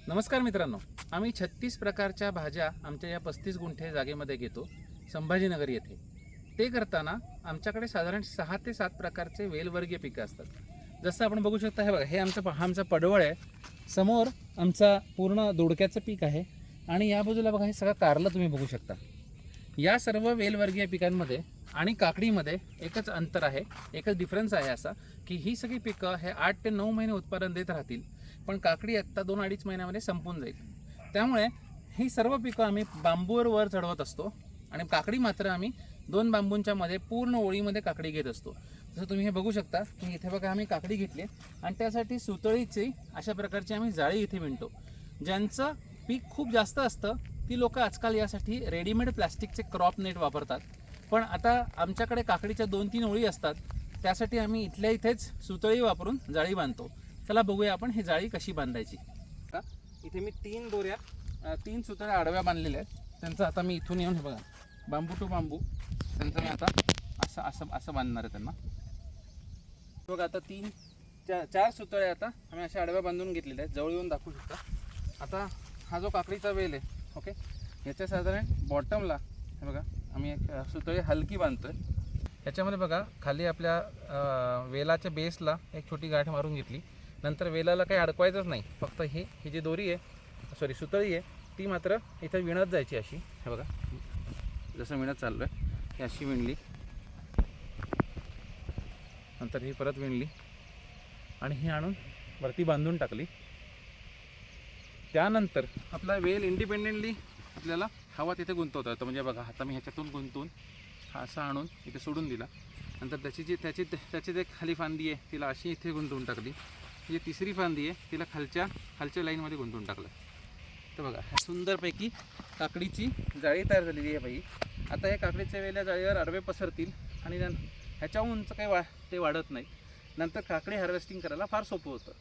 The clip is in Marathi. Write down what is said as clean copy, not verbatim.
नमस्कार मित्रांनो, आम्ही 36 प्रकारच्या भाज्या आमच्या या 35 गुंठे जागेमध्ये घेतो संभाजीनगर येथे. ते करताना आमच्याकडे साधारण 6 ते 7 प्रकारचे वेलवर्गीय पिकं असतात. जसं आपण बघू शकता, हे बघा, हे आमचा पडवळ आहे. समोर आमचा पूर्ण दोडक्याचं पीक आहे आणि या बाजूला बघा हे सगळं कारलं तुम्ही बघू शकता. या सर्व वेलवर्गीय पिकांमध्ये आणि काकडीमध्ये एकच अंतर आहे, एकच डिफरन्स आहे असा की ही सगळी पिकं हे 8 ते 9 महिने उत्पादन देत राहतील, पण काकडी आत्ता 2-2.5 महिन्यामध्ये संपून जाईल. त्यामुळे ही सर्व पिकं आम्ही बांबूवर वर चढवत असतो आणि काकडी मात्र आम्ही 2 बांबूंच्या मध्ये पूर्ण ओळीमध्ये काकडी घेत असतो. जसं तुम्ही हे बघू शकता की इथे बघा आम्ही काकडी घेतली आणि त्यासाठी सुतळीची अशा प्रकारची आम्ही जाळी इथे विणतो. ज्यांचं पीक खूप जास्त असतं ती लोक आजकाल यासाठी रेडीमेड प्लास्टिकचे क्रॉप नेट वापरतात, पण आता आमच्याकडे काकडीच्या 2-3 ओळी असतात, त्यासाठी आम्ही इथल्या इथेच सुतळी वापरून जाळी बांधतो. चला बघूया आपण ही जाळी कशी बांधायची. इथे मी 3 सुतळ्या आडव्या बांधलेल्या आहेत. त्यांचं आता मी इथून येऊन हे बघा बांबू टू बांबू त्यांचं मी आता असं असं असं बांधणार आहे त्यांना. बघा आता 4 सुतळ्या आता आम्ही अशा आडव्या बांधून घेतलेल्या आहेत. जवळ येऊन दाखवू शकता. आता हा जो काकडीचा वेल आहे, ओके, याच्या साधारण बॉटमला हे बघा आम्ही एक सुतळी हलकी बांधतोय. याच्यामध्ये बघा खाली आपल्या वेलाच्या बेसला एक छोटी गाठ मारून घेतली. नंतर वेलाला काही अडकवायचंच नाही, फक्त ही जी दोरी आहे, सुतळी आहे, ती मात्र इथं विणत जायची अशी. हे बघा जसं विणत चाललो आहे ही अशी विणली, नंतर ही परत विणली आणि ही आणून वरती बांधून टाकली. त्यानंतर आपला वेल इंडिपेंडेंटली आपल्याला हवा तिथे गुंतवता येतं. म्हणजे बघा आता मी ह्याच्यातून गुंतवून हा असा आणून इथे सोडून दिला. नंतर त्याची एक खाली फांदी आहे तिला अशी इथे गुंतवून टाकली. जी तिसरी फांदी आहे तिला खालच्या लाईनमध्ये गुंतवून टाकलं. तर बघा सुंदरपैकी काकडीची जाळी तयार झालेली आहे बाई. आता या काकडीच्या वेल्या जाळीवर आडवे पसरतील आणि ह्याच्या उंच काही ते वाढत नाही. नंतर काकडी हार्वेस्टिंग करायला फार सोपं होतं.